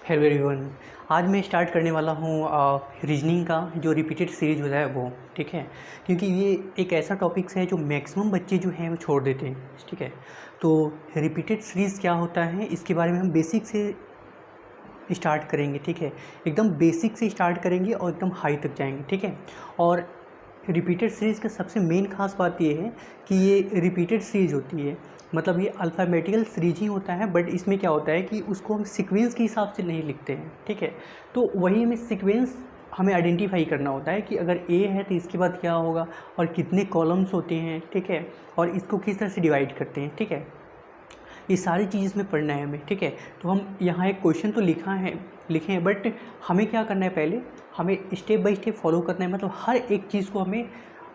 Hello everyone. आज मैं start करने वाला हूँ रीजनिंग का जो रिपीटेड सीरीज होता है वो, ठीक है। क्योंकि ये एक ऐसा टॉपिक्स है जो मैक्सिमम बच्चे जो हैं वो छोड़ देते हैं, ठीक है। तो रिपीटेड सीरीज़ क्या होता है इसके बारे में हम बेसिक से स्टार्ट करेंगे, ठीक है। एकदम बेसिक से स्टार्ट करेंगे और एकदम हाई तक जाएंगे, ठीक है। और रिपीटेड सीरीज़ का सबसे मेन खास बात ये है कि ये रिपीटेड सीरीज होती है, मतलब ये अल्फ़ाबेटिकल सीरीज ही होता है, बट इसमें क्या होता है कि उसको हम सीक्वेंस के हिसाब से नहीं लिखते हैं, ठीक है। तो वही हमें सीक्वेंस हमें आइडेंटिफाई करना होता है कि अगर ए है तो इसके बाद क्या होगा और कितने कॉलम्स होते हैं, ठीक है, और इसको किस तरह से डिवाइड करते हैं, ठीक है। ये सारी चीज़ इसमें पढ़ना है हमें, ठीक है। तो हम यहाँ एक क्वेश्चन तो लिखे हैं, बट हमें क्या करना है, पहले हमें स्टेप बाय स्टेप फॉलो करना है, मतलब हर एक चीज़ को हमें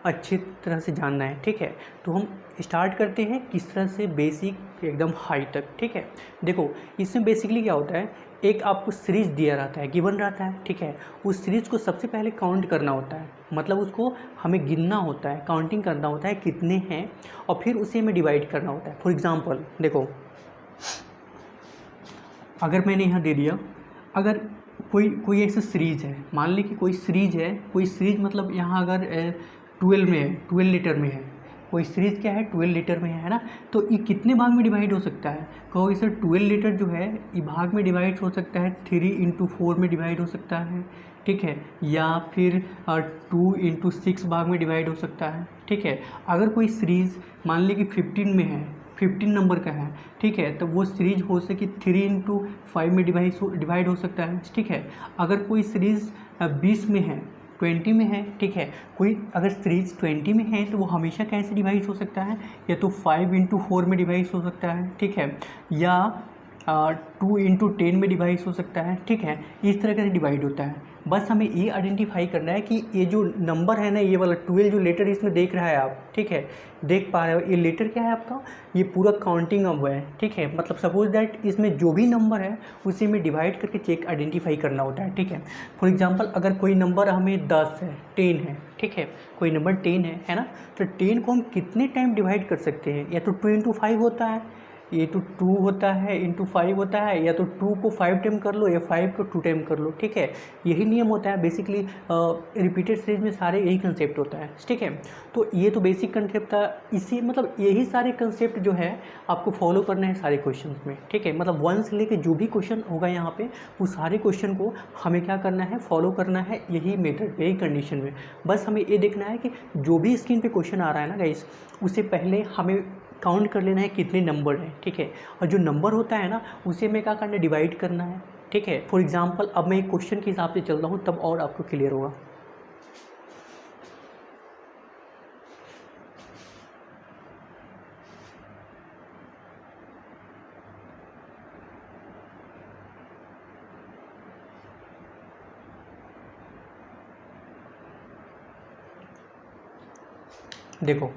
अच्छी तरह से जानना है, ठीक है। तो हम स्टार्ट करते हैं किस तरह से, बेसिक एकदम हाई तक, ठीक है। देखो इसमें बेसिकली क्या होता है, एक आपको सीरीज़ दिया रहता है, गिवन रहता है, ठीक है। उस सीरीज़ को सबसे पहले काउंट करना होता है, मतलब उसको हमें गिनना होता है, काउंटिंग करना होता है कितने हैं, और फिर उसे हमें डिवाइड करना होता है। फॉर एग्ज़ाम्पल देखो, अगर मैंने यहाँ दे दिया, अगर कोई ऐसी सीरीज़ है, मान ली कि कोई सीरीज़ मतलब यहाँ अगर 12 में है, 12 लीटर में है, कोई सीरीज़ क्या है 12 लीटर में है ना। तो ये कितने भाग में डिवाइड हो सकता है, कहोगे सर 12 लीटर जो है ये भाग में डिवाइड हो सकता है 3 × 4 में डिवाइड हो सकता है, ठीक है, या फिर 2 × 6 भाग में डिवाइड हो सकता है, ठीक है। अगर कोई सीरीज़ मान ली कि 15 में है, 15 नंबर का है, ठीक है, तो वो सीरीज हो सके 3 × 5 में डिवाइड हो सकता है, ठीक है। अगर कोई सीरीज़ 20 में है, 20 में है, ठीक है, कोई अगर सीरीज 20 में है तो वो हमेशा कैसे डिवाइड हो सकता है, या तो 5 × 4 में डिवाइड हो सकता है, ठीक है, या 2 × 10 में डिवाइड हो सकता है, ठीक है। इस तरह से डिवाइड होता है। बस हमें ये आइडेंटिफाई करना है कि ये जो नंबर है ना, ये वाला 12 जो लेटर इसमें देख रहा है आप, ठीक है, देख पा रहे हो, ये लेटर क्या है आपका, ये पूरा काउंटिंग अब है, ठीक है। मतलब सपोज दैट इसमें जो भी नंबर है उसी में डिवाइड करके चेक आइडेंटिफाई करना होता है, ठीक है। फॉर एग्जांपल अगर कोई नंबर हमें 10 है, 10 है, ठीक है, कोई नंबर 10 है ना, तो 10 को हम कितने टाइम डिवाइड कर सकते हैं, या तो 2 × 5 होता है, ये तो 2 होता है, × 5 होता है, या तो 2 को 5 टाइम कर लो या 5 को 2 टाइम कर लो, ठीक है। यही नियम होता है बेसिकली, रिपीटेड सीरीज में सारे यही कंसेप्ट होता है, ठीक है। तो ये तो बेसिक कंसेप्ट था, इसी मतलब यही सारे कंसेप्ट जो है आपको फॉलो करना है सारे क्वेश्चंस में, ठीक है। मतलब 1 से लेके जो भी क्वेश्चन होगा यहाँ पे, वो सारे क्वेश्चन को हमें क्या करना है, फॉलो करना है, यही मेथड, यही कंडीशन में। बस हमें ये देखना है कि जो भी स्क्रीन पे क्वेश्चन आ रहा है ना गाइस, उससे पहले हमें काउंट कर लेना है कितने नंबर हैं, ठीक है। और जो नंबर होता है ना उसे हमें क्या करना है, डिवाइड करना है, ठीक है। फॉर एग्जांपल अब मैं एक क्वेश्चन के हिसाब से चल रहा हूँ, तब और आपको क्लियर होगा। देखो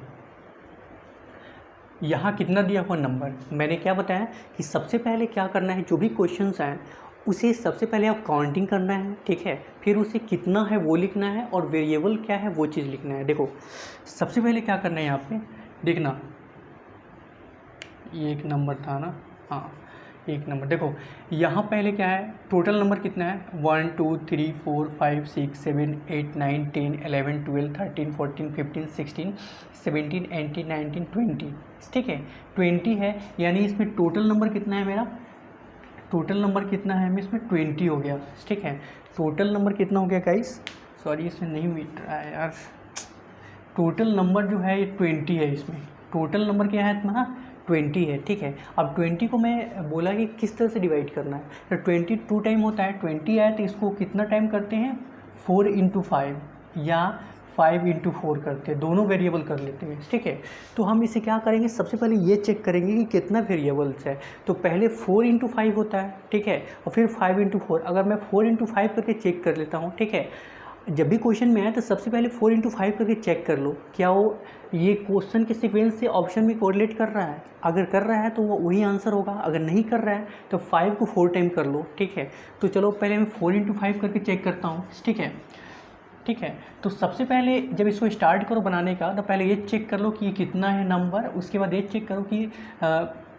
यहाँ कितना दिया हुआ नंबर, मैंने क्या बताया कि सबसे पहले क्या करना है, जो भी क्वेश्चंस हैं उसे सबसे पहले आप काउंटिंग करना है, ठीक है। फिर उसे कितना है वो लिखना है, और वेरिएबल क्या है वो चीज़ लिखना है। देखो सबसे पहले क्या करना है, यहाँ पे देखना, ये एक नंबर था ना, हाँ एक नंबर। देखो यहाँ पहले क्या है, टोटल नंबर कितना है, 1 2 3 4 5 6 7 8 9 10 11 12 13 14 15 16 17 18 19 20, ठीक है, 20 है। यानी इसमें टोटल नंबर कितना है मेरा, टोटल नंबर कितना है हमें इसमें 20 हो गया, ठीक है। टोटल नंबर कितना हो गया गाइस, सॉरी इसमें नहीं मिट रहा है यार, टोटल नंबर जो है ये 20 है, इसमें टोटल नंबर क्या है तुम्हारा 20 है, ठीक है। अब 20 को मैं बोला कि किस तरह से डिवाइड करना है, तो 20 2 टाइम होता है, 20 है तो इसको कितना टाइम करते हैं, 4 × 5 या 5 × 4 करते हैं, दोनों वेरिएबल कर लेते हैं, ठीक है। तो हम इसे क्या करेंगे, सबसे पहले ये चेक करेंगे कि कितना वेरिएबल्स है। तो पहले 4 × 5 होता है, ठीक है, और फिर 5 × 4। अगर मैं 4 × 5 करके चेक कर लेता हूँ, ठीक है, जब भी क्वेश्चन में आए तो सबसे पहले 4 × 5 करके चेक कर लो क्या वो ये क्वेश्चन के सीक्वेंस से ऑप्शन में कोरिलेट कर रहा है। अगर कर रहा है तो वो वही आंसर होगा, अगर नहीं कर रहा है तो 5 को 4 टाइम कर लो, ठीक है। तो चलो पहले मैं 4 × 5 करके चेक करता हूँ, ठीक है, ठीक है। तो सबसे पहले जब इसको स्टार्ट करो बनाने का, तो पहले ये चेक कर लो कि ये कितना है नंबर, उसके बाद ये चेक करो कि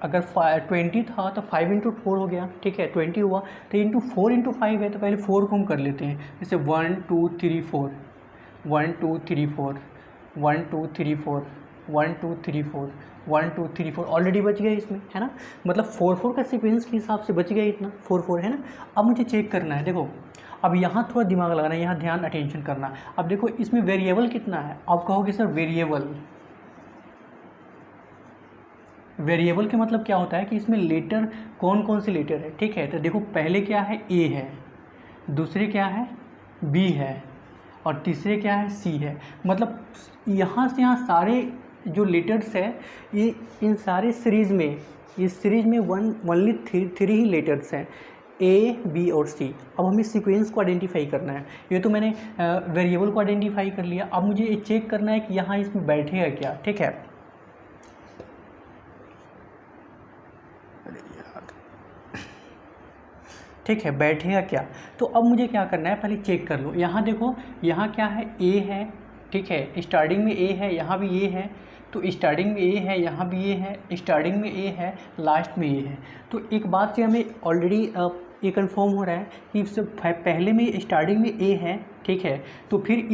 अगर 20 था तो 5 इंटू 4 हो गया, ठीक है 20 हुआ, तो इंटू 4 इंटू 5 है, तो पहले 4 को हम कर लेते हैं, जैसे 1 2 3 4 1 2 3 4 1 2 3 4 1 2 3 4 1 2 3 4 ऑलरेडी बच गया इसमें, है ना, मतलब 4 4 का सीक्वेंस के हिसाब से बच गया इतना 4 4, है ना। अब मुझे चेक करना है, देखो अब यहाँ थोड़ा दिमाग लगाना है, यहाँ ध्यान अटेंशन करना। अब देखो इसमें वेरिएबल कितना है, आप कहोगे सर वेरिएबल के मतलब क्या होता है कि इसमें लेटर कौन कौन से लेटर है, ठीक है। तो देखो पहले क्या है, ए है, दूसरे क्या है, बी है, और तीसरे क्या है, सी है। मतलब यहाँ से यहाँ सारे जो लेटर्स है, ये इन सारे सीरीज़ में, इस सीरीज में ओनली थ्री ही लेटर्स हैं, ए बी और सी। अब हमें सीक्वेंस को आइडेंटिफाई करना है। ये तो मैंने वेरिएबल को आइडेंटिफाई कर लिया, अब मुझे ये चेक करना है कि यहाँ इसमें बैठेगा क्या, ठीक है। ठीक है, बैठेगा क्या, तो अब मुझे क्या करना है, पहले चेक कर लो। यहाँ देखो, यहाँ क्या है, ए है, ठीक है, स्टार्टिंग में ए है, यहाँ भी ए है, तो स्टार्टिंग में ए है, यहाँ भी ए है, स्टार्टिंग में ए है, लास्ट में ए है। तो एक बात से हमें ऑलरेडी ये कंफर्म हो रहा है कि पहले में स्टार्टिंग में ए है, ठीक है, तो फिर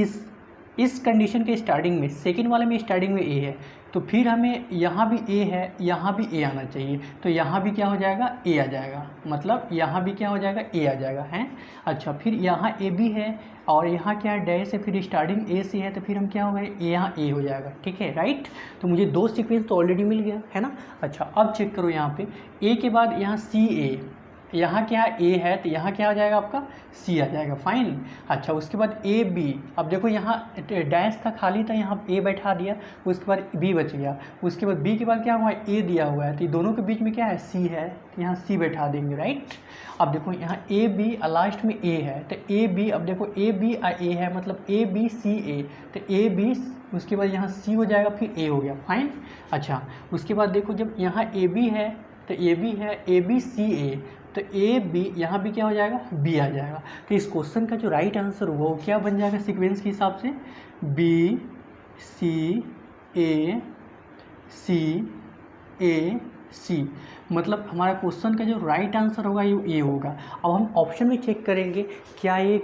इस कंडीशन के स्टार्टिंग में, सेकेंड वाले में स्टार्टिंग में ए है, तो फिर हमें यहाँ भी ए है, यहाँ भी ए आना चाहिए, तो यहाँ भी क्या हो जाएगा, ए आ जाएगा, मतलब यहाँ भी क्या हो जाएगा, ए आ जाएगा, हैं। अच्छा, फिर यहाँ ए भी है और यहाँ क्या है, डैश है, फिर स्टार्टिंग ए से है, तो फिर हम क्या हो गए, यहाँ ए हो जाएगा, ठीक है, राइट। तो मुझे दो सीक्वेंस तो ऑलरेडी मिल गया, है ना। अच्छा, अब चेक करो यहाँ पे, ए के बाद यहाँ सी ए, यहाँ क्या ए है, तो यहाँ क्या आ जाएगा आपका, सी आ जाएगा, फाइन। अच्छा, उसके बाद ए बी, अब देखो यहाँ डैश था, खाली था, यहाँ ए बैठा दिया, उसके बाद बी बच गया, उसके बाद बी के बाद क्या हुआ, ए दिया हुआ है, तो दोनों के बीच में क्या है, सी है, तो यहाँ सी बैठा देंगे, राइट। अब देखो यहाँ ए बी, लास्ट में ए है, तो ए बी, अब देखो ए बी ए है, मतलब ए बी सी ए, तो ए बी, उसके बाद यहाँ सी हो जाएगा, फिर ए हो गया, फाइन। अच्छा, उसके बाद देखो जब यहाँ ए बी है, तो ए बी है, ए बी सी ए, तो ए बी, यहाँ भी क्या हो जाएगा, बी आ जाएगा। तो इस क्वेश्चन का जो राइट आंसर होगा वो क्या बन जाएगा सीक्वेंस के हिसाब से, बी सी ए सी, मतलब हमारा क्वेश्चन का जो राइट आंसर होगा ये होगा। अब हम ऑप्शन में चेक करेंगे क्या ये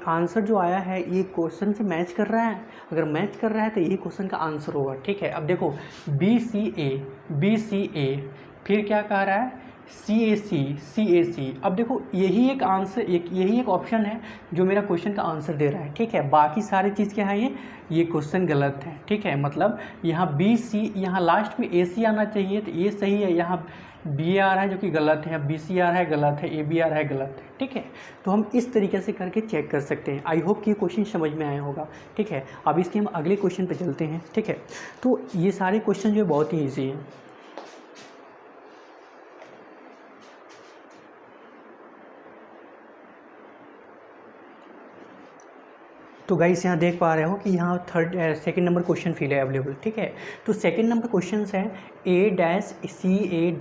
आंसर जो आया है ये क्वेश्चन से मैच कर रहा है, अगर मैच कर रहा है तो ये क्वेश्चन का आंसर होगा, ठीक है। अब देखो बी सी ए, फिर क्या कह रहा है, सी ए सी। अब देखो यही एक आंसर, यही एक ऑप्शन है जो मेरा क्वेश्चन का आंसर दे रहा है, ठीक है। बाकी सारी चीज़ क्या है, ये क्वेश्चन गलत है, ठीक है। मतलब यहाँ बी सी, यहाँ लास्ट में ए सी आना चाहिए, तो ये सही है, यहाँ बी आ रहा है जो कि गलत है, बी सी आ रहा है गलत है, ए बी आ रहा है गलत है, ठीक है। तो हम इस तरीके से करके चेक कर सकते हैं। आई होप कि ये क्वेश्चन समझ में आया होगा, ठीक है। अब इसके हम अगले क्वेश्चन पे चलते हैं, ठीक है। तो ये सारे क्वेश्चन जो बहुत ही ईजी हैं। तो गाइस यहाँ देख पा रहे हो कि यहाँ सेकंड नंबर क्वेश्चन फिल है अवेलेबल, ठीक है। तो सेकंड नंबर क्वेश्चन है A dash C A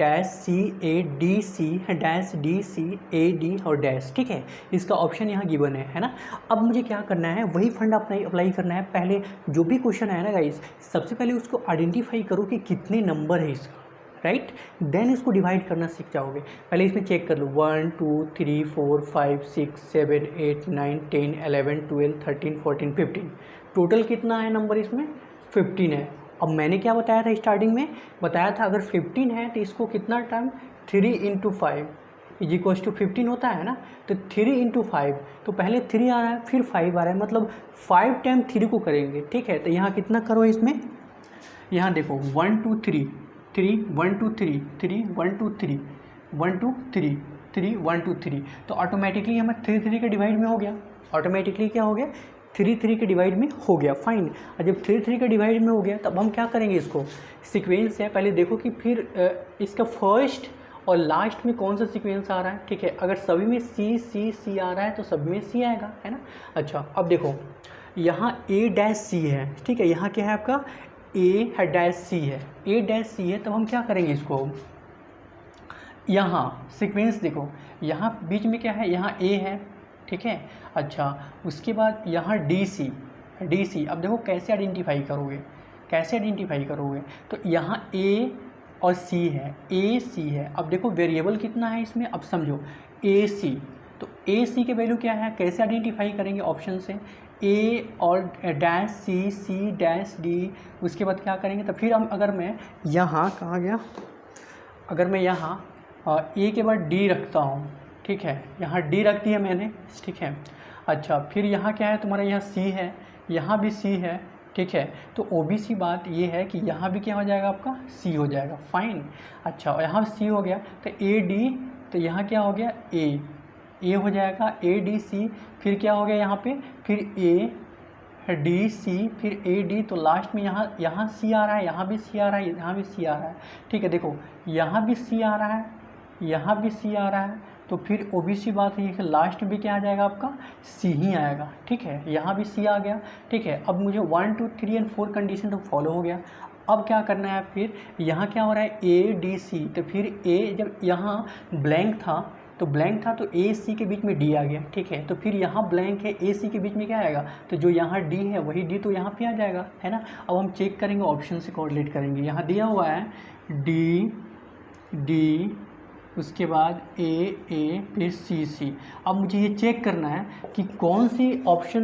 D C dash D C A D और डैश, ठीक है। इसका ऑप्शन यहाँ गिवन है ना। अब मुझे क्या करना है, वही फंड अप्लाई करना है। पहले जो भी क्वेश्चन है ना गाइस, सबसे पहले उसको आइडेंटिफाई करो कि कितने नंबर है इसका, राइट, देन इसको डिवाइड करना सीख जाओगे। पहले इसमें चेक कर लो, 1 2 3 4 5 6 7 8 9 10 11 12 13 14 15, टोटल कितना है नंबर इसमें, 15 है। अब मैंने क्या बताया था स्टार्टिंग में, बताया था अगर 15 है तो इसको कितना टाइम, 3 × 5 = 15 होता है ना। तो 3 × 5, तो पहले 3 आ रहा है, फिर 5 आ रहा है, मतलब 5 टाइम 3 को करेंगे, ठीक है। तो यहाँ कितना करो इसमें, यहाँ देखो 1 2 3 3 1 2 3 3 1 2 3 1 2 3 3 1 2 3, तो ऑटोमेटिकली हमें 3 3 के डिवाइड में हो गया, ऑटोमेटिकली क्या हो गया, 3 3 के डिवाइड में हो गया, फाइन। और जब 3 3 के डिवाइड में हो गया तब हम क्या करेंगे, इसको सीक्वेंस है, पहले देखो कि फिर इसका फर्स्ट और लास्ट में कौन सा सीक्वेंस आ रहा है, ठीक है। अगर सभी में सी आ रहा है तो सब में सी आएगा, है ना। अच्छा, अब देखो यहाँ ए डैश सी है, ठीक है, यहाँ क्या है आपका ए डैश सी है, ए डैश सी है, तब हम क्या करेंगे इसको, यहाँ सीक्वेंस देखो, यहाँ बीच में क्या है, यहाँ ए है, ठीक है। अच्छा, उसके बाद यहाँ डी सी, अब देखो कैसे आइडेंटिफाई करोगे, तो यहाँ ए और सी है, ए सी है। अब देखो वेरिएबल कितना है इसमें, अब समझो ए सी, तो ए सी के वैल्यू क्या है, कैसे आइडेंटिफाई करेंगे ऑप्शन से, ए और डैश सी, सी डैश डी, उसके बाद क्या करेंगे, तो फिर हम अगर मैं यहाँ कहाँ गया, अगर मैं यहाँ ए के बाद डी रखता हूँ, ठीक है, यहाँ डी रख दिया मैंने, ठीक है। अच्छा फिर यहाँ क्या है तुम्हारा, यहाँ सी है, यहाँ भी सी है, ठीक है। तो ओबीसी बात ये है कि यहाँ भी क्या हो जाएगा आपका, सी हो जाएगा, फाइन। अच्छा और यहाँ सी हो गया, तो ए डी, तो यहाँ क्या हो गया, ए हो जाएगा, ए डी सी, फिर क्या हो गया यहाँ पे, फिर ए डी सी, फिर ए डी, तो लास्ट में यहाँ सी आ रहा है, यहाँ भी सी आ रहा है, यहाँ भी सी आ रहा है, ठीक है। देखो यहाँ भी सी आ रहा है, यहाँ भी सी आ रहा है, तो फिर ओबीसी बात है कि लास्ट में भी क्या आ जाएगा आपका, सी ही आएगा, ठीक है। यहाँ भी सी आ गया, ठीक है। अब मुझे 1 2 3 और 4 कंडीशन तो फॉलो हो गया। अब क्या करना है, फिर यहाँ क्या हो रहा है, ए डी सी, तो फिर ए जब यहाँ ब्लैंक था, तो ब्लैंक था तो ए सी के बीच में डी आ गया, ठीक है। तो फिर यहाँ ब्लैंक है, ए सी के बीच में क्या आएगा, तो जो यहाँ डी है वही डी तो यहाँ पे आ जाएगा, है ना। अब हम चेक करेंगे, ऑप्शन से कोरिलेट करेंगे। यहाँ दिया हुआ है डी डी, उसके बाद ए फिर सी। अब मुझे ये चेक करना है कि कौन सी ऑप्शन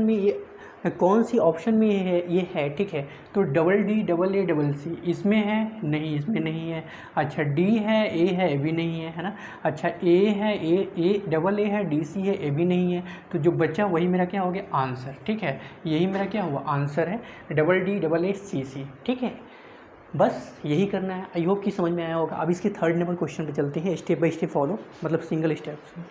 में ये है, ठीक है। तो double D double A double C इसमें है, नहीं इसमें नहीं है। अच्छा डी है, ए है, ए भी नहीं है, है ना। अच्छा ए है, ए डबल ए है, डी सी है, ए भी नहीं है। तो जो बचा वही मेरा क्या हो गया, आंसर, ठीक है। यही मेरा क्या हुआ, आंसर है, डबल डी डबल ए सी, ठीक है। बस यही करना है। आई होप कि समझ में आया होगा। अब इसके थर्ड नंबर क्वेश्चन पे चलते हैं, स्टेप बाय स्टेप फॉलो, मतलब सिंगल स्टेप से।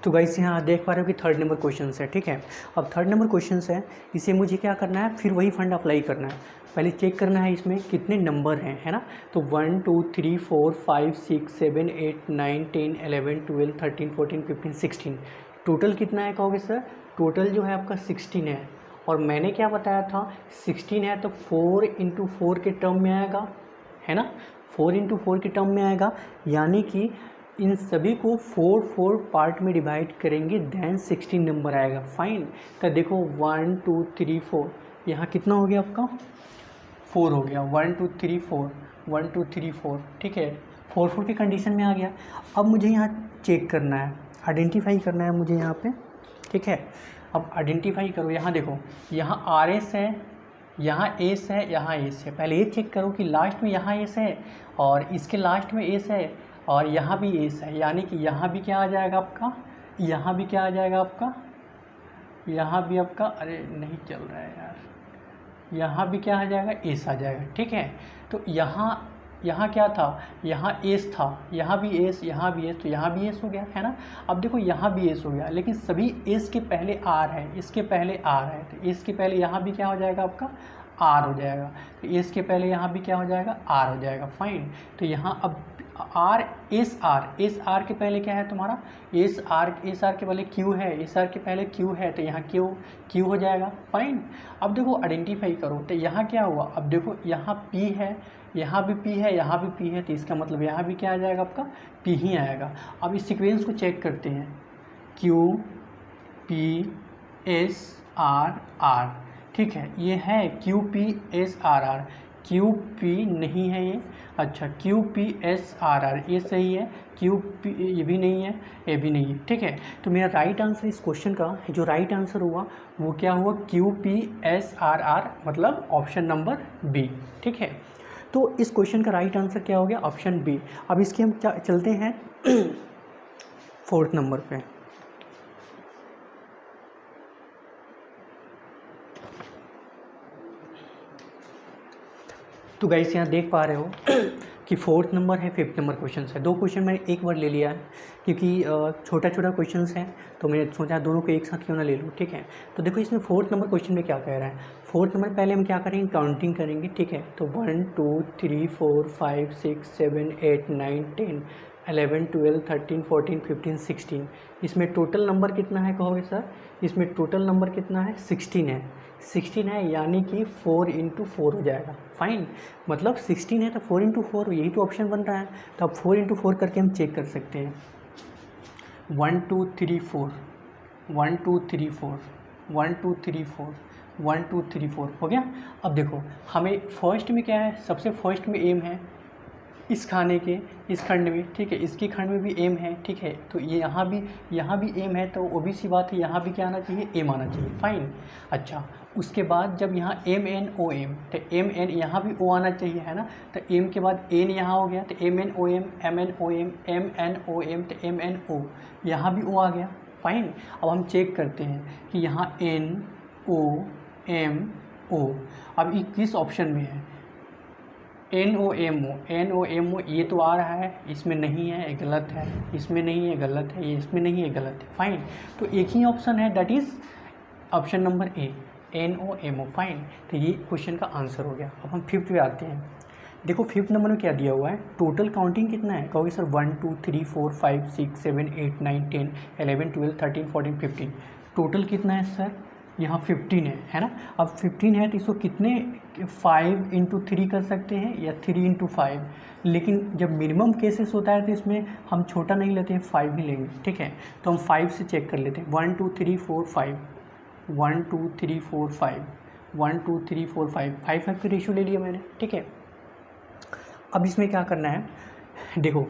तो गाइस यहाँ देख पा रहे हो कि थर्ड नंबर क्वेश्चन है, ठीक है। अब थर्ड नंबर क्वेश्चन है, इसे मुझे क्या करना है, फिर वही फंड अप्लाई करना है। पहले चेक करना है इसमें कितने नंबर हैं, है ना। तो 1 2 3 4 5 6 7 8 9 10 11 12 13 14 15 16 टोटल कितना है कहोगे सर, टोटल जो है आपका 16 है। और मैंने क्या बताया था, 16 है तो 4 × 4 के टर्म में आएगा, है ना। 4 × 4 के टर्म में आएगा, यानी कि इन सभी को 4 पार्ट में डिवाइड करेंगे, देन 16 नंबर आएगा, फाइन। तो देखो 1 2 3 4, यहाँ कितना हो गया आपका, 4 हो गया, 1 2 3 4, 1 2 3 4, ठीक है। 4 की कंडीशन में आ गया। अब मुझे यहाँ चेक करना है, आइडेंटिफाई करना है मुझे यहाँ पे, ठीक है। अब आइडेंटिफाई करो, यहाँ देखो, यहाँ आर एस है, यहाँ एस है, यहाँ एस है। पहले ये चेक करो कि लास्ट में यहाँ एस है और इसके लास्ट में एस है और यहाँ भी एस है, यानी कि यहाँ भी क्या आ जाएगा आपका, यहाँ भी क्या आ जाएगा आपका, यहाँ भी आपका, अरे नहीं चल रहा है यार, यहाँ भी क्या आ जाएगा, एस आ जाएगा, ठीक है। तो यहाँ क्या था, यहाँ एस था, यहाँ भी एस, यहाँ भी एस, तो यहाँ भी एस हो गया, है ना। अब देखो यहाँ भी एस हो गया, लेकिन सभी एस के पहले आर है, इसके पहले आर है, तो एस के पहले यहाँ भी क्या हो जाएगा आपका, आर हो जाएगा। तो एस के पहले यहाँ भी क्या हो जाएगा, आर हो जाएगा, फाइन। तो यहाँ अब आर एस आर के पहले क्या है तुम्हारा, एस आर के पहले क्यू है, एस आर के पहले क्यू है, तो यहाँ क्यू हो जाएगा, फाइन। अब देखो आइडेंटिफाई करो, तो यहाँ क्या हुआ, अब देखो यहाँ पी है, यहाँ भी पी है, यहाँ भी पी है, तो इसका मतलब यहाँ भी क्या आ जाएगा आपका, पी ही आएगा। अब इस सीक्वेंस को चेक करते हैं, Q P S R R, ठीक है। ये है Q P S R R, Q P नहीं है ये, अच्छा Q P S R R ये सही है, क्यू पी ये भी नहीं है, ये भी नहीं है, ठीक है। तो मेरा राइट आंसर इस क्वेश्चन का जो राइट आंसर हुआ वो क्या हुआ, Q P S R R, मतलब ऑप्शन नंबर बी, ठीक है। तो इस क्वेश्चन का राइट आंसर क्या हो गया, ऑप्शन बी। अब इसके हम क्या चलते हैं फोर्थ नंबर पे। तो गाइस यहाँ देख पा रहे हो कि फोर्थ नंबर है, फिफ्थ नंबर क्वेश्चन है। दो क्वेश्चन मैंने एक बार ले लिया है क्योंकि छोटा छोटा क्वेश्चन है, तो मैंने सोचा दोनों को एक साथ क्यों ना ले लूँ, ठीक है। तो देखो इसमें फोर्थ नंबर क्वेश्चन में क्या कह रहा है, फोर्थ नंबर पहले हम क्या करेंगे, काउंटिंग करेंगे, ठीक है। तो 1 2 3 4 5 6 7 8 9 10 11 12 13 14 15 16, इसमें टोटल नंबर कितना है कहोगे सर, इसमें टोटल नंबर कितना है, 16 है, 16 है, यानी कि 4 × 4 हो जाएगा, फाइन। मतलब 16 है तो 4 × 4, यही तो ऑप्शन बन रहा है। तो अब 4 × 4 करके हम चेक कर सकते हैं, 1 2 3 4, 1 2 3 4 1 2 3 4 1 2 3 4 हो गया। अब देखो हमें फर्स्ट में क्या है, सबसे फर्स्ट में एम है इस खाने के, इस खंड में, ठीक है, इसके खंड में भी एम है, ठीक है, तो ये यहाँ भी एम है, तो वो भी सी बात है, यहाँ भी क्या आना चाहिए, एम आना चाहिए, फाइन। अच्छा, उसके बाद जब यहाँ एम एन ओ एम, तो एम एन यहाँ भी ओ आना चाहिए, है ना, तो एम के बाद एन यहाँ हो गया, तो M N O M, M N O M, M N O M, तो एम एन ओ, यहाँ भी ओ आ गया, फाइन। अब हम चेक करते हैं कि यहाँ एन ओ एम ओ, अब ये किस ऑप्शन में है, N O M O, N O M O, ये तो आ रहा है, इसमें नहीं है, ये गलत है, इसमें नहीं है, गलत है, ये इसमें नहीं है, गलत है, फाइन। तो एक ही ऑप्शन है, that is option number A, N O M O, fine. तो ये क्वेश्चन का आंसर हो गया। अब हम फिफ्थ पे आते हैं। देखो फिफ्थ नंबर में क्या दिया हुआ है, टोटल काउंटिंग कितना है, कहोगे सर 1 2 3 4 5 6 7 8 9 10 11 12 13 14 15, टोटल कितना है सर, यहाँ 15 है ना। अब 15 है तो इसको कितने 5 इंटू 3 कर सकते हैं या 3 इंटू 5, लेकिन जब मिनिमम केसेस होता है तो इसमें हम छोटा नहीं लेते हैं, 5 ही लेंगे, ठीक है। तो हम 5 से चेक कर लेते हैं, 1 2 3 4 5, 1 2 3 4 5, 1 2 3 4 5, 5 की रेशियो ले लिया मैंने, ठीक है। अब इसमें क्या करना है, देखो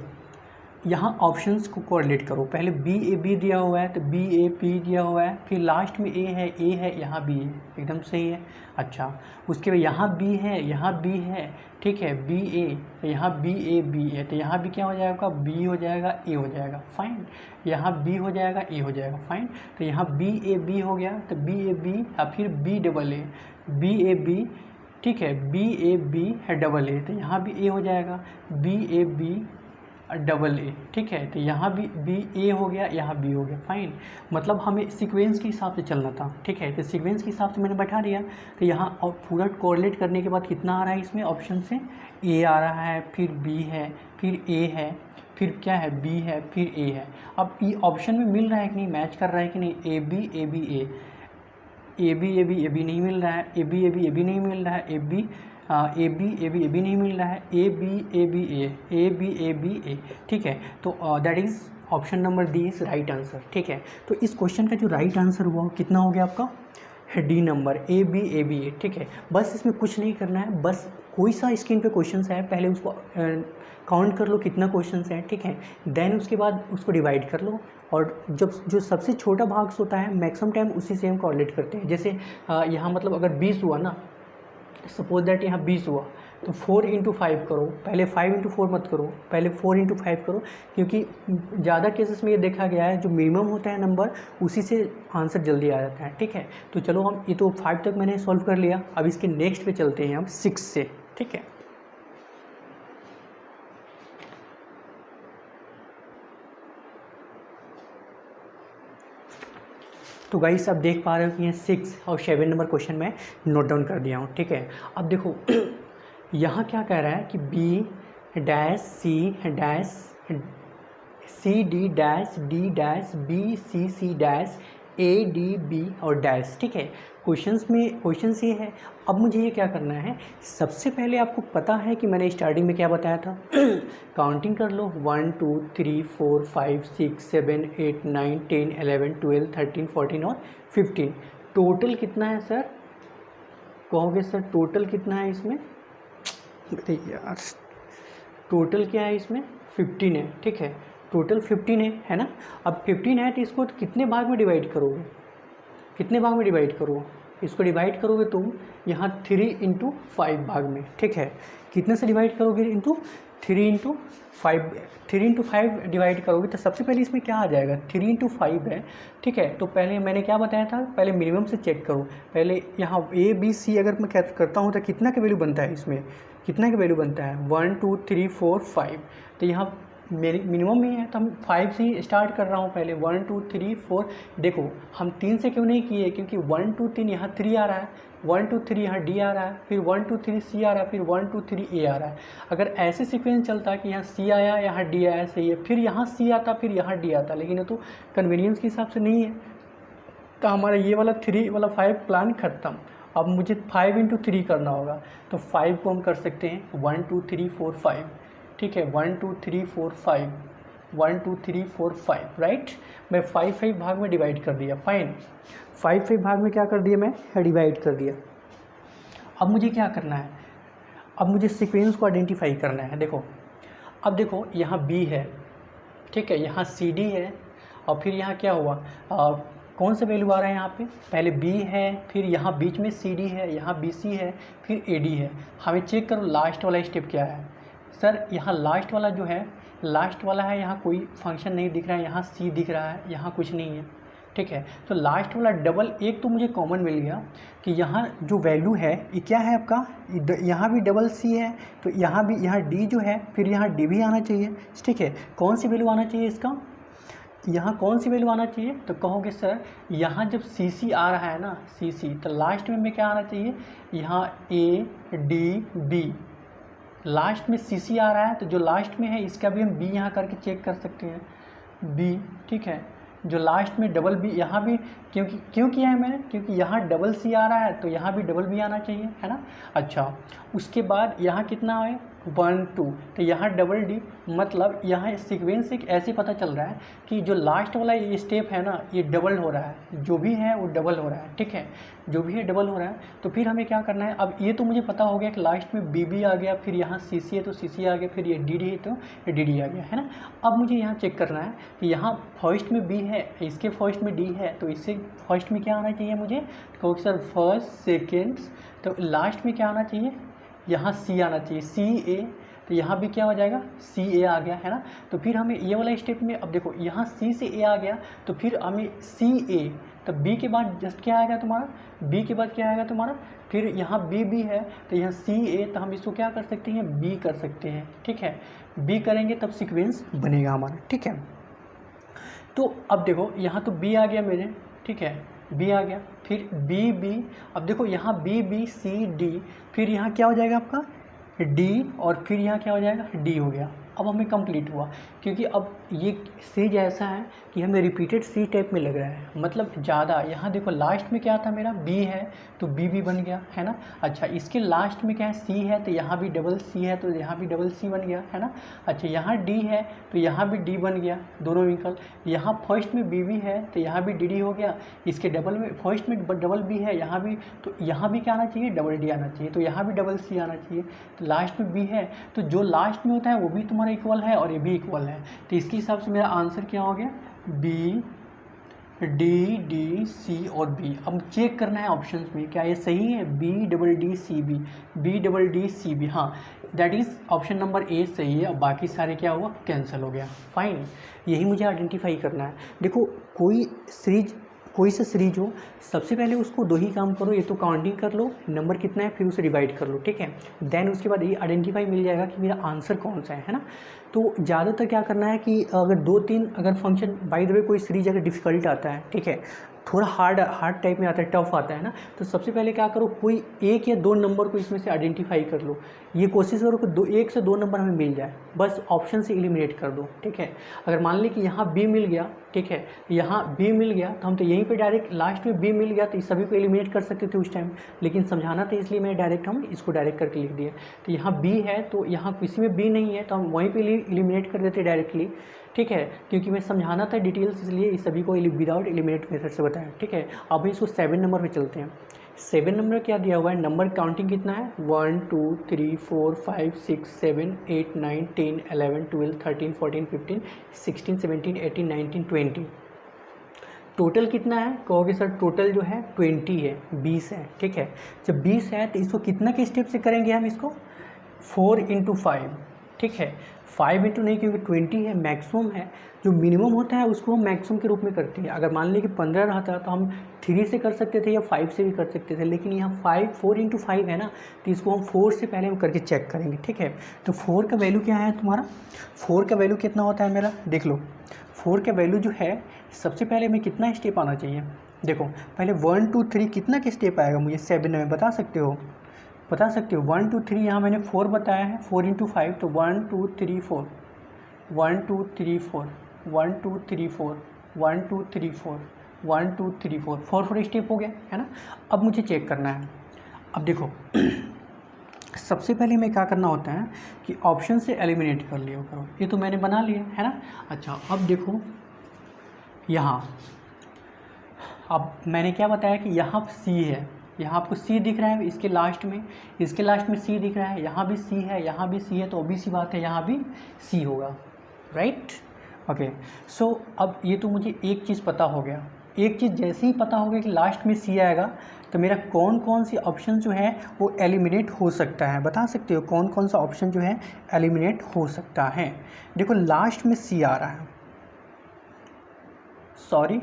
यहाँ ऑप्शंस को कोरिलेट करो, पहले बी ए बी दिया हुआ है तो बी ए पी दिया हुआ है, फिर लास्ट में ए है, यहाँ बी है, एकदम सही है। अच्छा, उसके बाद यहाँ बी है, ठीक है, बी ए, तो यहाँ बी ए बी है, तो यहाँ भी क्या हो जाएगा, बी हो जाएगा, ए हो जाएगा, फाइन। यहाँ बी हो जाएगा, ए हो जाएगा, फाइन। तो यहाँ बी ए बी हो गया, तो बी ए बी या फिर B double A, B A B, ठीक है, बी ए बी है डबल ए, तो यहाँ भी ए हो जाएगा, B A B double A, ठीक है, तो यहाँ भी बी ए हो गया, यहाँ बी हो गया, फाइन। मतलब हमें सीक्वेंस के हिसाब से चलना था, ठीक है, तो सीक्वेंस के हिसाब से मैंने बैठा दिया। तो यहाँ और पूरा कोरिलेट करने के बाद कितना आ रहा है इसमें ऑप्शन से, ए आ रहा है, फिर बी है, फिर ए है, फिर क्या है, बी है, फिर ए है। अब ये ऑप्शन में मिल रहा है कि नहीं, मैच कर रहा है कि नहीं, A B A B A, A B A B A B नहीं मिल रहा है, A B A B A B नहीं मिल रहा है, A B A B A B A B नहीं मिल रहा है, A B A B A B A B A, ठीक है। तो that is option number D is right answer, ठीक है। तो इस क्वेश्चन का जो राइट आंसर हुआ कितना हो गया आपका, D number, A B A, ठीक है। बस इसमें कुछ नहीं करना है, बस कोई सा स्क्रीन पे क्वेश्चन है पहले उसको काउंट कर लो कितना क्वेश्चन है, ठीक है, देन उसके बाद उसको डिवाइड कर लो, और जब जो सबसे छोटा भाग होता है मैक्सिमम टाइम उसी से हम कोरिलेट करते हैं। जैसे यहाँ मतलब अगर 20 हुआ ना, सपोज दैट यहाँ 20 हुआ, तो 4 इंटू 5 करो, पहले 5 इंटू 4 मत करो, पहले 4 इंटू 5 करो, क्योंकि ज़्यादा केसेस में ये देखा गया है जो मिनिमम होता है नंबर उसी से आंसर जल्दी आ जाता है, ठीक है। तो चलो हम ये तो 5 तक मैंने सॉल्व कर लिया, अब इसके नेक्स्ट पे चलते हैं हम 6 से, ठीक है। तो गाइस अब देख पा रहे हो कि ये 6 और 7 नंबर क्वेश्चन में नोट डाउन कर दिया हूँ, ठीक है। अब देखो यहाँ क्या कह रहा है कि B dash C dash C D dash B C dash A D B और डैश, ठीक है। क्वेश्चन ये है। अब मुझे ये क्या करना है, सबसे पहले आपको पता है कि मैंने स्टार्टिंग में क्या बताया था, काउंटिंग कर लो, 1 2 3 4 5 6 7 8 9 10 11 12 13 14 और 15, टोटल कितना है सर, कहोगे सर टोटल कितना है इसमें, अरे यार टोटल क्या है इसमें, 15 है, ठीक है, टोटल 15 है ना। अब 15 है तो इसको कितने भाग में डिवाइड करोगे, कितने भाग में डिवाइड करो, इसको डिवाइड करोगे तुम यहाँ 3 इंटू 5 भाग में, ठीक है। कितने से डिवाइड करोगे, इंटू 3 इंटू 5, 3 इंटू 5 डिवाइड करोगे तो सबसे पहले इसमें क्या आ जाएगा, 3 इंटू 5 है, ठीक है। तो पहले मैंने क्या बताया था, पहले मिनिमम से चेक करो, पहले यहाँ ए बी सी अगर मैं करता हूँ तो कितना का वैल्यू बनता है, इसमें कितना का वैल्यू बनता है, 1 2 3 4 5, तो यहाँ मिनिमम ही है तो हम 5 से ही स्टार्ट कर रहा हूँ पहले, 1 2 3 4, देखो हम 3 से क्यों नहीं किए, क्योंकि 1 2 3 यहाँ 3 आ रहा है, 1 2 3 यहाँ डी आ रहा है, फिर 1 2 3 सी आ रहा है, फिर 1 2 3 ए आ रहा है। अगर ऐसे सीक्वेंस चलता कि यहाँ सी आया यहाँ डी आया, सही है, फिर यहाँ सी आता फिर यहाँ डी आता, लेकिन ये तो कन्वीनियंस के हिसाब से नहीं है, तो हमारा ये वाला 3 वाला 5 प्लान खत्म। अब मुझे 5 इंटू 3 करना होगा, तो 5 को हम कर सकते हैं 1 2 3 4 5, ठीक है, 1 2 3 4 5, 1 2 3 4 5, राइट। मैं 5 भाग में डिवाइड कर दिया, फाइन। 5 भाग में क्या कर दिया, मैं डिवाइड कर दिया। अब मुझे क्या करना है, अब मुझे सीक्वेंस को आइडेंटिफाई करना है। देखो, अब देखो यहाँ B है, ठीक है, यहाँ CD है, और फिर यहाँ क्या हुआ, कौन सा वैल्यू आ रहा है यहाँ पे, पहले B है, फिर यहाँ बीच में CD है, यहाँ BC है, फिर AD है। हमें चेक करो लास्ट वाला स्टेप क्या है। सर यहाँ लास्ट वाला जो है, लास्ट वाला है, यहाँ कोई फंक्शन नहीं दिख रहा है, यहाँ C दिख रहा है, यहाँ कुछ नहीं है, ठीक है। तो लास्ट वाला डबल, एक तो मुझे कॉमन मिल गया कि यहाँ जो वैल्यू है ये क्या है आपका, यहाँ भी डबल C है, तो यहाँ भी, यहाँ D जो है, फिर यहाँ D भी आना चाहिए, ठीक है। कौन सी वैल्यू आना चाहिए इसका, यहाँ कौन सी वैल्यू आना चाहिए, तो कहोगे सर यहाँ जब CC आ रहा है ना, CC, तो लास्ट में क्या आना चाहिए, यहाँ ADB, लास्ट में CC आ रहा है, तो जो लास्ट में है इसका भी हम B यहाँ करके चेक कर सकते हैं, B, ठीक है। जो लास्ट में डबल B, यहाँ भी क्यों किया है मैंने, क्योंकि यहाँ डबल C आ रहा है, तो यहाँ भी डबल B आना चाहिए, है ना। अच्छा, उसके बाद यहाँ कितना है, 1 2, तो यहाँ डबल D, मतलब यहाँ सीक्वेंस एक ऐसे पता चल रहा है कि जो लास्ट वाला ये स्टेप है ना, ये डबल हो रहा है, जो भी है वो डबल हो रहा है, ठीक है, जो भी है डबल हो रहा है। तो फिर हमें क्या करना है, अब ये तो मुझे पता हो गया कि लास्ट में BB आ गया, फिर यहाँ CC है तो CC आ गया, फिर ये DD है तो DD आ गया, है ना। अब मुझे यहाँ चेक करना है कि यहाँ फर्स्ट में B है, इसके फर्स्ट में D है, तो इससे फर्स्ट में क्या आना चाहिए मुझे, क्योंकि सर फर्स्ट सेकेंड, तो लास्ट में क्या आना चाहिए, यहाँ C आना चाहिए, CA, तो यहाँ भी क्या हो जाएगा, CA आ गया, है ना। तो फिर हमें ये वाला स्टेप में, अब देखो यहाँ C से A आ गया, तो फिर हमें CA, तो B के बाद जस्ट क्या आएगा तुम्हारा, B के बाद क्या आएगा तुम्हारा, फिर यहाँ BB है, तो यहाँ CA, तो हम इसको क्या कर सकते हैं, B कर सकते हैं, ठीक है। B करेंगे तब सीक्वेंस बनेगा हमारा, ठीक है। तो अब देखो यहाँ तो B आ गया मेरे, ठीक है, B आ गया, फिर BB, अब देखो यहाँ BBCD, फिर यहाँ क्या हो जाएगा आपका D, और फिर यहाँ क्या हो जाएगा, D हो गया। अब हमें कंप्लीट हुआ, क्योंकि अब ये सीज ऐसा है कि हमें रिपीटेड सी टाइप में लग रहा है, मतलब ज़्यादा। यहाँ देखो लास्ट में क्या था मेरा, B है तो BB बन गया, है ना। अच्छा, इसके लास्ट में क्या है, C है, तो यहाँ भी डबल C है, तो यहाँ भी डबल C बन गया, है ना। अच्छा, यहाँ D है तो यहाँ भी D बन गया, दोनों विकल्प। यहाँ फर्स्ट में BB है तो यहाँ भी DD हो गया, इसके डबल में, फर्स्ट में डबल B है यहाँ भी, तो यहाँ भी क्या आना चाहिए, डबल D आना चाहिए, तो यहाँ भी डबल C आना चाहिए। तो लास्ट में B है, तो जो लास्ट में होता है वो भी तुम्हारा इक्वल है और ये भी इक्वल है, तो इसके हिसाब से मेरा आंसर क्या हो गया, B D D C और B। अब चेक करना है ऑप्शंस में क्या ये सही है, B double D C B, B double D C B, हाँ that is option number A सही है। अब बाकी सारे क्या हुआ, कैंसिल हो गया, फाइन। यही मुझे आइडेंटिफाई करना है। देखो कोई सा सीरीज हो, सबसे पहले उसको दो ही काम करो, ये तो काउंटिंग कर लो नंबर कितना है, फिर उसे डिवाइड कर लो, ठीक है। देन उसके बाद ये आइडेंटिफाई मिल जाएगा कि मेरा आंसर कौन सा है ना। तो ज़्यादातर क्या करना है कि अगर 2-3 अगर फंक्शन, बाय द वे कोई सीरीज अगर डिफ़िकल्ट आता है, ठीक है, थोड़ा हार्ड टाइप में आता है, टफ आता है ना, तो सबसे पहले क्या करो, कोई 1 या 2 नंबर को इसमें से आइडेंटिफाई कर लो। ये कोशिश करो कि 1 से 2 नंबर हमें मिल जाए, बस ऑप्शन से एलिमिनेट कर दो, ठीक है। अगर मान लें कि यहाँ B मिल गया, ठीक है, यहाँ B मिल गया, तो हम तो यहीं पे डायरेक्ट लास्ट में B मिल गया तो इस सभी को एलिमिनेट कर सकते थे उस टाइम, लेकिन समझाना था इसलिए मैं डायरेक्ट, हम इसको डायरेक्ट करके लिख दिए। तो यहाँ B है तो यहाँ किसी में B नहीं है तो हम वहीं पे एलिमिनेट कर देते डायरेक्टली, ठीक है, क्योंकि मैं समझाना था डिटेल्स, इसलिए इस सभी को विदाउट एलिमिनेट मेथड से बताया, ठीक है। अब इसको 7 नंबर पे चलते हैं। 7 नंबर क्या दिया हुआ है, नंबर काउंटिंग कितना है, 1 2 3 4 5 6 7 8 9 10 11 12 13 14 15 16 17 18 19 20। टोटल कितना है, कहोगे सर टोटल जो है 20 है, 20 है, ठीक है। जब 20 है तो इसको कितना के स्टेप से करेंगे हम, इसको 4 × 5, ठीक है। 5 इंटू नहीं, क्योंकि 20 है मैक्सिमम है, जो मिनिमम होता है उसको हम मैक्सिमम के रूप में करते हैं। अगर मान लें कि 15 रहता तो हम 3 से कर सकते थे या 5 से भी कर सकते थे, लेकिन यहाँ 4 × 5 है ना, तो इसको हम 4 से पहले हम करके चेक करेंगे, ठीक है। तो 4 का वैल्यू क्या है तुम्हारा, 4 का वैल्यू कितना होता है मेरा, देख लो 4 का वैल्यू जो है, सबसे पहले हमें कितना स्टेप आना चाहिए, देखो पहले 1 2 3 कितना के स्टेप आएगा मुझे 7 में बता सकते हो 1 2 3, यहाँ मैंने 4 बताया है, 4 × 5, तो 1 2 3 4 1 2 3 4 1 2 3 4 1 2 3 4 1 2 3 4 4 स्टेप हो गया, है ना। अब मुझे चेक करना है, अब देखो सबसे पहले मैं क्या करना होता है कि ऑप्शन से एलिमिनेट कर लिया करो। ये तो मैंने बना लिया है ना। अच्छा अब देखो यहाँ, अब मैंने क्या बताया कि यहाँ सी है, यहाँ आपको सी दिख रहा है इसके लास्ट में सी दिख रहा है, यहाँ भी सी है, यहाँ भी सी है, तो obvious सी बात है यहाँ भी सी होगा, राइट। ओके सो अब ये तो मुझे एक चीज़ पता हो गया। एक चीज़ जैसे ही पता हो गया कि लास्ट में सी आएगा तो मेरा कौन कौन सी ऑप्शन जो है वो एलिमिनेट हो सकता है, बता सकते हो कौन कौन सा ऑप्शन जो है एलिमिनेट हो सकता है। देखो लास्ट में सी आ रहा है, सॉरी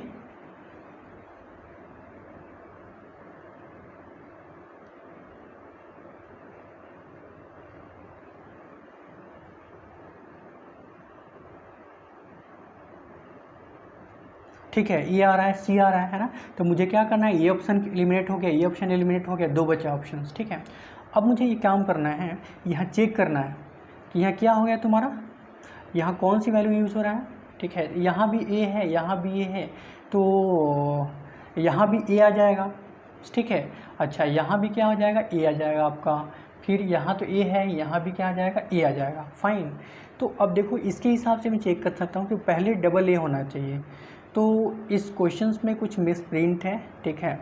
ठीक है, ये आ रहा है, सी आ रहा है ना। तो मुझे क्या करना है, ये ऑप्शन एलिमिनेट हो गया, ये ऑप्शन एलिमिनेट हो गया, दो बचे ऑप्शन, ठीक है। अब मुझे ये काम करना है, यहाँ चेक करना है कि यहाँ क्या हो गया तुम्हारा, यहाँ कौन सी वैल्यू यूज़ हो रहा है, ठीक है। यहाँ भी ए है, यहाँ भी ए है, तो यहाँ भी ए आ जाएगा, ठीक है। अच्छा यहाँ भी क्या हो जाएगा, ए आ जाएगा आपका, फिर यहाँ तो ए है, यहाँ भी क्या आ जाएगा, ए आ जाएगा, फाइन। तो अब देखो इसके हिसाब से मैं चेक कर सकता हूँ कि पहले डबल ए होना चाहिए। तो इस क्वेश्चंस में कुछ मिस प्रिंट है, ठीक है।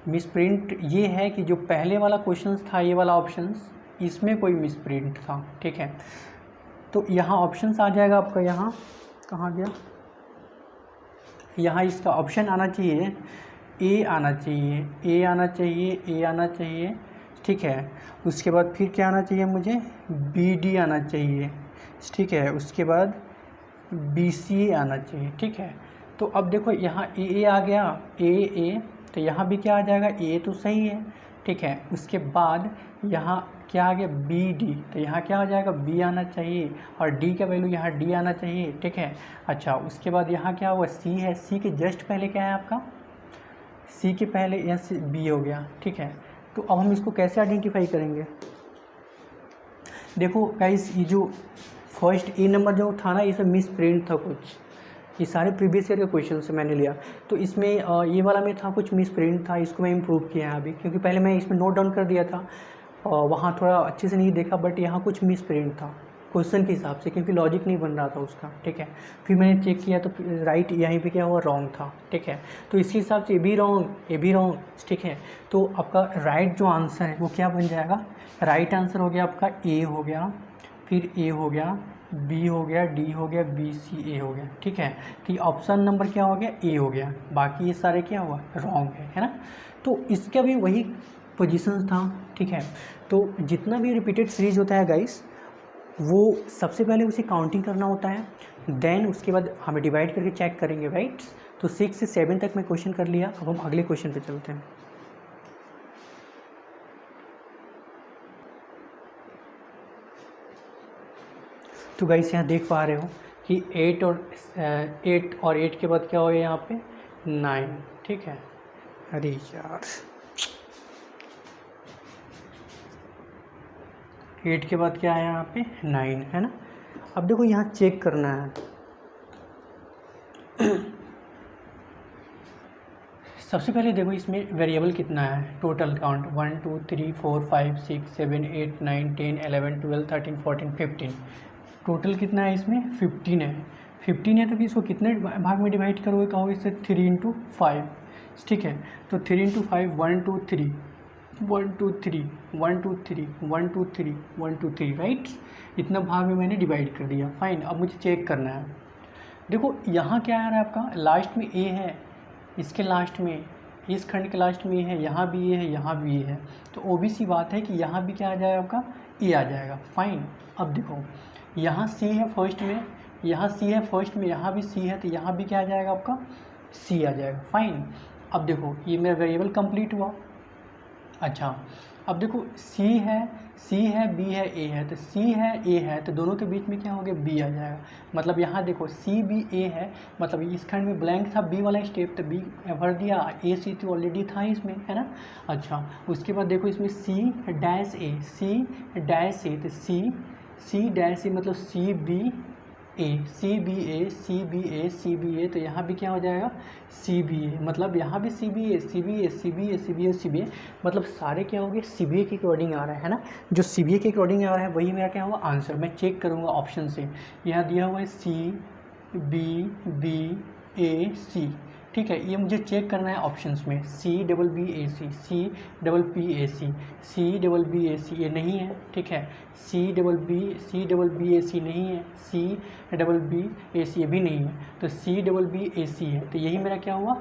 मिस प्रिंट ये है कि जो पहले वाला क्वेश्चंस था, ये वाला ऑप्शंस, इसमें कोई मिस प्रिंट था, ठीक है। तो यहाँ ऑप्शंस आ जाएगा आपका, यहाँ कहाँ गया, यहाँ इसका ऑप्शन आना चाहिए, ए आना चाहिए, ए आना चाहिए, ए आना चाहिए, ठीक है। उसके बाद फिर क्या आना चाहिए मुझे, बी डी आना चाहिए, ठीक है। उसके बाद बी सी आना चाहिए, ठीक है। तो अब देखो यहाँ ए आ गया, ए, तो यहाँ भी क्या आ जाएगा, ए तो सही है, ठीक है। उसके बाद यहाँ क्या आ गया, बी डी, तो यहाँ क्या आ जाएगा, बी आना चाहिए, और डी का वैल्यू यहाँ डी आना चाहिए, ठीक है। अच्छा उसके बाद यहाँ क्या हुआ, सी है, सी के जस्ट पहले क्या है आपका, सी के पहले यहाँ बी हो गया, ठीक है। तो अब हम इसको कैसे आइडेंटिफाई करेंगे, देखो गाइस ये जो फर्स्ट ए नंबर जो था ना, इसमें मिस प्रिंट था कुछ, ये सारे प्रीवियस ईयर के क्वेश्चन से मैंने लिया, तो इसमें ये वाला में था कुछ मिस प्रिंट था, इसको मैं इम्प्रूव किया है अभी, क्योंकि पहले मैं इसमें नोट डाउन कर दिया था, वहाँ थोड़ा अच्छे से नहीं देखा, बट यहाँ कुछ मिस प्रिंट था क्वेश्चन के हिसाब से, क्योंकि लॉजिक नहीं बन रहा था उसका, ठीक है। फिर मैंने चेक किया तो राइट यहीं पे क्या हुआ, रॉन्ग था, ठीक है। तो इसके हिसाब से ये भी रॉन्ग, ठीक है। तो आपका राइट जो आंसर है वो क्या बन जाएगा, राइट आंसर हो गया आपका ए हो गया, फिर ए हो गया, बी हो गया, डी हो गया, बी सी ए हो गया, ठीक है। तो ऑप्शन नंबर क्या हो गया, ए हो गया, बाकी ये सारे क्या हुआ, रॉन्ग है ना। तो इसका भी वही पोजीशंस था, ठीक है। तो जितना भी रिपीटेड सीरीज होता है गाइस, वो सबसे पहले उसे काउंटिंग करना होता है, देन उसके बाद हमें डिवाइड करके चेक करेंगे, राइट। तो 6 से 7 तक मैं क्वेश्चन कर लिया। अब हम अगले क्वेश्चन पे चलते हैं। तो गाइस यहाँ देख पा रहे हो कि 8 और 8 के बाद क्या हो गया यहाँ पे 9, ठीक है। अरे यार 8 के बाद क्या है यहाँ पे 9 है ना। अब देखो यहाँ चेक करना है, सबसे पहले देखो इसमें वेरिएबल कितना है, टोटल काउंट 1 2 3 4 5 6 7 8 9 10 11 12 13 14 15, टोटल कितना है इसमें 15 है। 15 है तो फिर इसको कितने भाग में डिवाइड करोगे, कहोगे इससे 3 × 5, ठीक है। तो 3 × 5 1 2 3 1 2 3 1 2 3 1 2 3 1 2 3, राइट। इतना भाग में मैंने डिवाइड कर दिया, फाइन। अब मुझे चेक करना है, देखो यहाँ क्या आ रहा है आपका, लास्ट में ए है, इसके लास्ट में, इस खंड के लास्ट में ए है, यहाँ भी ए है, यहाँ भी ए है, तो ओबीसी बात है कि यहाँ भी क्या आ जाएगा आपका ए आ जाएगा, फाइन। अब देखो यहाँ सी है फर्स्ट में, यहाँ सी है फर्स्ट में, यहाँ भी सी है, तो यहाँ भी क्या आ जाएगा आपका सी आ जाएगा, फाइन। अब देखो ये मेरा वेरिएबल कंप्लीट हुआ। अच्छा अब देखो सी है बी है ए है, तो सी है ए है, तो दोनों के बीच में क्या हो गया बी आ जाएगा। मतलब यहाँ देखो सी बी ए है, मतलब इस खंड में ब्लैंक था बी वाला स्टेप, तो बी भर दिया, ए सी तो ऑलरेडी था इसमें, है ना। अच्छा उसके बाद देखो इसमें सी डैश ए, तो सी डैश ए मतलब सी बी ए, सी बी ए सी बी ए सी बी ए, तो यहाँ भी क्या हो जाएगा सी बी ए, मतलब यहाँ भी सी बी ए सी बी ए सी बी ए सी बी ए सी बी ए, मतलब सारे क्या हो गए सी बी ए के अकॉर्डिंग आ रहा है ना। जो सी बी ए के अकॉर्डिंग आ रहा है वही मेरा क्या होगा आंसर। मैं चेक करूँगा ऑप्शन से, यहाँ दिया हुआ है सी बी ए सी, ठीक है, ये मुझे चेक करना है ऑप्शंस में, सी डबल बी ए सी, सी डबल बी ए सी, सी डबल बी ए सी, ये नहीं है, ठीक है, सी डबल बी ए सी नहीं है, सी डबल बी ए सी ये भी नहीं है, तो सी डबल बी ए सी है। तो यही मेरा क्या हुआ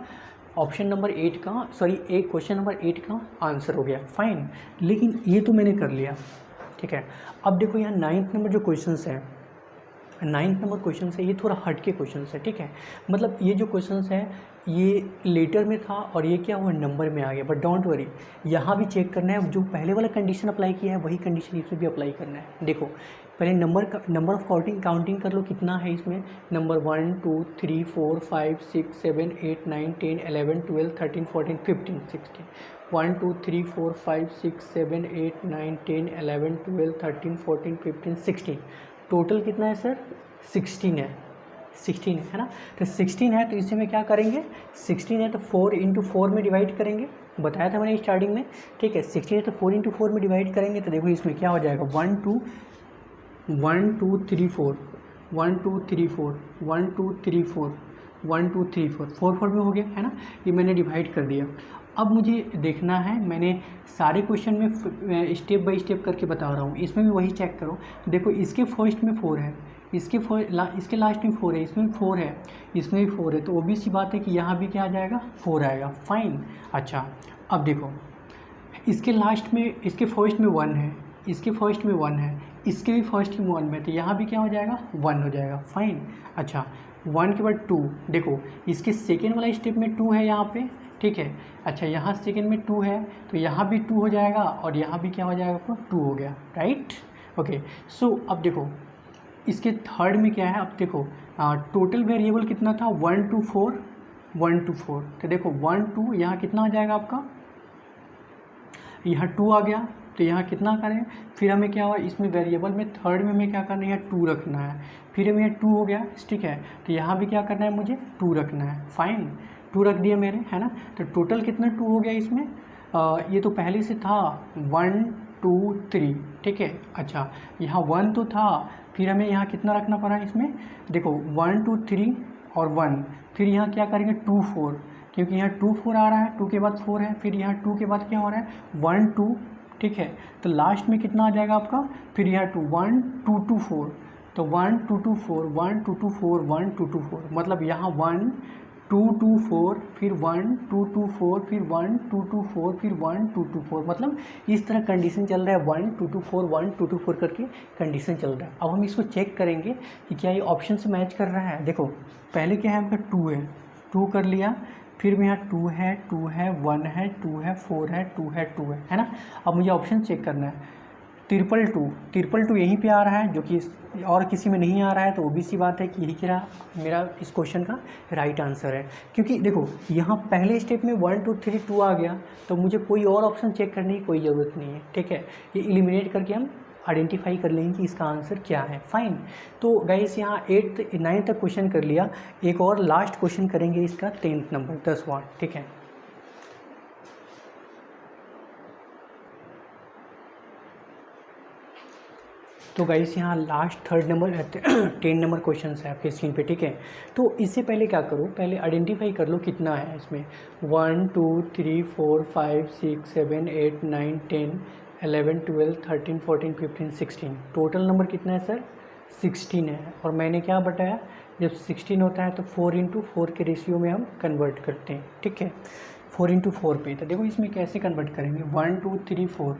ऑप्शन नंबर 8 का, सॉरी एक क्वेश्चन नंबर 8 का आंसर हो गया। फाइन, लेकिन ये तो मैंने कर लिया, ठीक है। अब देखो यहाँ 9th नंबर जो क्वेश्चन है, 9th नंबर क्वेश्चन है, ये थोड़ा हट के क्वेश्चन है, ठीक है। मतलब ये जो क्वेश्चन है ये लेटर में था और ये क्या हुआ नंबर में आ गया, बट डोंट वरी, यहाँ भी चेक करना है, जो पहले वाला कंडीशन अप्लाई किया है वही कंडीशन इसमें भी अप्लाई करना है। देखो पहले नंबर ऑफ काउंटिंग कर लो, कितना है इसमें, नंबर 1 2 3 4 5 6 7 8 9 10 11 12 13 14 15 16, 1 2 3 4 5 6 7 8 9 10 11 12 13 14 15 16, टोटल कितना है सर 16 है, 16 है ना। तो 16 है तो इसे में क्या करेंगे, 16 है तो 4 इंटू 4 में डिवाइड करेंगे, बताया था मैंने स्टार्टिंग में, ठीक है। 16 है तो 4 इंटू 4 में डिवाइड करेंगे, तो देखो इसमें क्या हो जाएगा 1 2 3 4 1 2 3 4 1 2 3 4 1 2 3 4 4 4 में हो गया है ना, ये मैंने डिवाइड कर दिया। अब मुझे देखना है, मैंने सारे क्वेश्चन में स्टेप बाय स्टेप करके बता रहा हूँ, इसमें भी वही चेक करो। देखो इसके फर्स्ट में 4 है, इसके लास्ट में 4 है, इसमें 4 है, इसमें भी 4 है, तो obvious सी बात है कि यहाँ भी क्या आ जाएगा 4 आएगा। फाइन, अच्छा अब देखो इसके लास्ट में, इसके फर्स्ट में 1 है, इसके फर्स्ट में 1 है, इसके भी फर्स्ट में 1 में, तो यहाँ भी क्या हो जाएगा 1 हो जाएगा। फाइन, अच्छा 1 के बाद 2, देखो इसके सेकेंड वाला स्टेप में 2 है यहाँ पे, ठीक है। अच्छा यहाँ सेकेंड में 2 है तो यहाँ भी 2 हो जाएगा और यहाँ भी क्या हो जाएगा आपको 2 हो गया, राइट, ओके। सो अब देखो इसके थर्ड में क्या है, अब देखो टोटल वेरिएबल कितना था 1 2 4 1 2 4, तो देखो 1 2 यहाँ कितना आ जाएगा आपका, यहाँ 2 आ गया, तो यहाँ कितना करें, फिर हमें क्या हुआ इसमें वेरिएबल में थर्ड में हमें क्या करना है, यहाँ 2 रखना है, फिर हमें यहाँ 2 हो गया, ठीक है। तो यहाँ भी क्या करना है मुझे 2 रखना है। फाइन, 2 रख दिया मेरे, है ना। तो टोटल कितना 2 हो गया इसमें, ये तो पहले से था 1 2 3, ठीक है। अच्छा यहाँ 1 तो था, फिर हमें यहाँ कितना रखना पड़ा इसमें, देखो 1 2 3 और 1, फिर यहाँ क्या करेंगे 2 4, क्योंकि यहाँ 2 4 आ रहा है, 2 के बाद 4 है, फिर यहाँ 2 के बाद क्या हो रहा है 1 2, ठीक है। तो लास्ट में कितना आ जाएगा आपका, फिर यहाँ 2 1 2 2 4, तो 1 2 2 4 1 2 2 4 1 2 2 4, मतलब यहाँ 1 2 2 4 फिर 1 2 2 4 फिर 1 2 2 4 फिर 1 2 2 4, मतलब इस तरह कंडीशन चल रहा है 1 2 2 4 1 2 2 4 करके कंडीशन चल रहा है। अब हम इसको चेक करेंगे कि क्या ये ऑप्शन से मैच कर रहा है। देखो पहले क्या है आपका 2 है, 2 कर लिया, फिर भी यहाँ 2 है 1 है 2 है 4 है 2 है ना। अब मुझे ऑप्शन चेक करना है, 2 यहीं पे आ रहा है, जो कि और किसी में नहीं आ रहा है, तो obvious सी बात है कि यही मेरा इस क्वेश्चन का राइट आंसर है। क्योंकि देखो यहाँ पहले स्टेप में 1 2 3 2 आ गया, तो मुझे कोई और ऑप्शन चेक करने की कोई ज़रूरत नहीं है, ठीक है। ये एलिमिनेट करके हम आइडेंटिफाई कर लेंगे कि इसका आंसर क्या है। फाइन, तो गाइस यहाँ 9 तक क्वेश्चन कर लिया, एक और लास्ट क्वेश्चन करेंगे इसका 10th नंबर 10वां, ठीक है। तो गाइस यहाँ लास्ट 10 नंबर क्वेश्चन है आपके स्क्रीन पे, ठीक है। तो इससे पहले क्या करो, पहले आइडेंटिफाई कर लो कितना है इसमें, 1 2 3 4 5 6 7 8 9 10 11 12 13 14 15 16, टोटल नंबर कितना है सर 16 है। और मैंने क्या बताया, जब 16 होता है तो 4 इंटू 4 के रेशियो में हम कन्वर्ट करते हैं, ठीक है, 4 इंटू 4 पे। तो देखो इसमें कैसे कन्वर्ट करेंगे, 1 2 3 4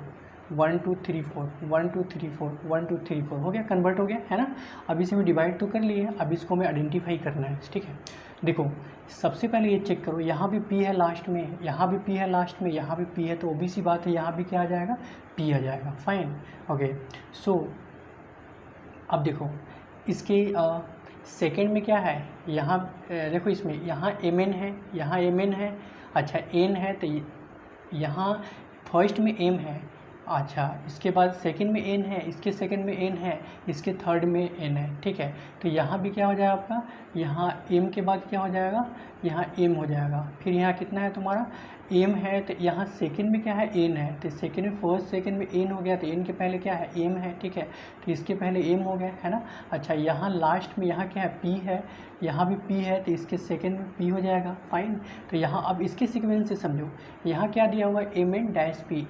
1 2 3 4 1 2 3 4 1 2 3 4 हो गया, कन्वर्ट हो गया, है ना। अब इसे में डिवाइड तो कर लिए, अब इसको हमें आइडेंटिफाई करना है, ठीक है। देखो सबसे पहले ये चेक करो, यहाँ भी P है लास्ट में, यहाँ भी P है लास्ट में, यहाँ भी P है, तो obvious सी बात है यहाँ भी क्या आ जाएगा P आ जाएगा। Fine, okay. सो अब देखो इसके सेकेंड में क्या है, यहाँ देखो इसमें यहाँ Mn है, यहाँ Mn है, अच्छा N है, तो यहाँ फर्स्ट में M है, अच्छा, इसके बाद सेकंड में n है, इसके सेकंड में n है, इसके थर्ड में n है, ठीक है। तो यहाँ भी क्या हो जाएगा आपका, यहाँ m के बाद क्या हो जाएगा, यहाँ m हो जाएगा। फिर यहाँ कितना है तुम्हारा, m है, तो यहाँ सेकंड में क्या है, n है, तो सेकंड में फर्स्ट सेकंड में n हो गया, तो n के पहले क्या है, m है, ठीक है। तो इसके पहले m हो गया, है ना। अच्छा, यहाँ लास्ट में यहाँ क्या है, p है, यहाँ भी p है, तो इसके सेकंड में p हो जाएगा, फाइन। तो यहाँ अब इसके सीक्वेंस से समझो, यहाँ क्या दिया हुआ है, mn dash p,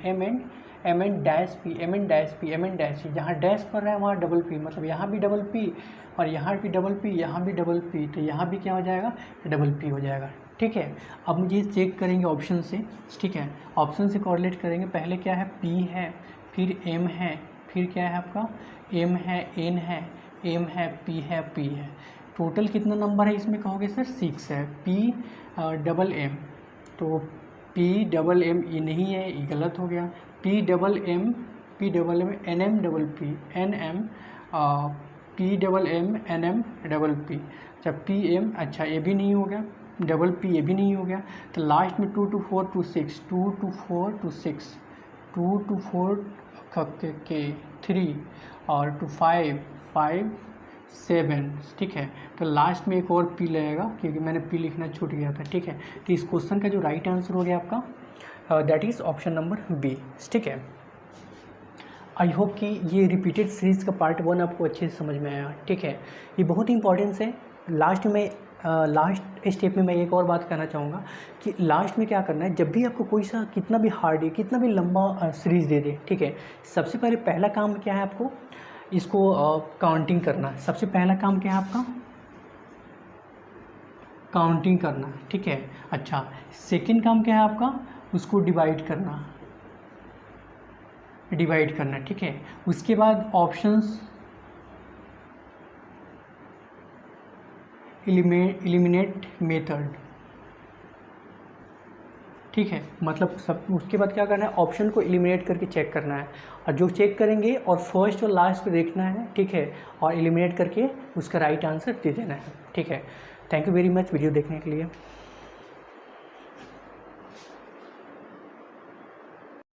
mn dash P, mn dash P, mn dash P, जहाँ डैश पर रहा है वहाँ डबल पी, मतलब यहाँ भी डबल पी और यहाँ भी डबल पी, यहाँ भी डबल पी, तो यहाँ भी क्या हो जाएगा, डबल पी हो जाएगा, ठीक है। अब मुझे चेक करेंगे ऑप्शन से, ठीक है, ऑप्शन से कोरिलेट करेंगे। पहले क्या है, p है, फिर m है, फिर क्या है आपका, m है, n है, m है, p है, p है। टोटल कितना नंबर है इसमें कहोगे सर, 6 है। p डबल m, तो p डबल m ये नहीं है, ये गलत हो गया। p double m n m double p n m p double m n m double p, जब p m, अच्छा ये भी नहीं हो गया, डबल p ये भी नहीं हो गया। तो लास्ट में 2 to 4 to 6, 2 to 4 to 6, 2 to 4 के 3 और टू 5 5 7, ठीक है। तो लास्ट में एक और पी लगेगा क्योंकि मैंने पी लिखना छूट गया था, ठीक है। तो इस क्वेश्चन का जो राइट आंसर हो गया आपका that is option number B, ठीक है। आई होप कि ये रिपीटेड सीरीज़ का पार्ट 1 आपको अच्छे से समझ में आया, ठीक है। ये बहुत इंपॉर्टेंस है। लास्ट में लास्ट स्टेप में मैं एक और बात कहना चाहूँगा कि लास्ट में क्या करना है, जब भी आपको कोई सा कितना भी हार्ड है, कितना भी लंबा सीरीज़ दे दे, ठीक है, सबसे पहले पहला काम क्या है आपको, इसको काउंटिंग करना। सबसे पहला काम क्या है आपका, काउंटिंग करना, ठीक है। अच्छा, सेकंड काम क्या है आपका, उसको डिवाइड करना, ठीक है। उसके बाद ऑप्शंस एलिमिनेट मेथड, ठीक है। मतलब सब उसके बाद क्या करना है, ऑप्शन को एलिमिनेट करके चेक करना है, और जो चेक करेंगे और फर्स्ट और लास्ट को देखना है, ठीक है, और एलिमिनेट करके उसका राइट आंसर दे देना है, ठीक है। Thank you very much video देखने के लिए।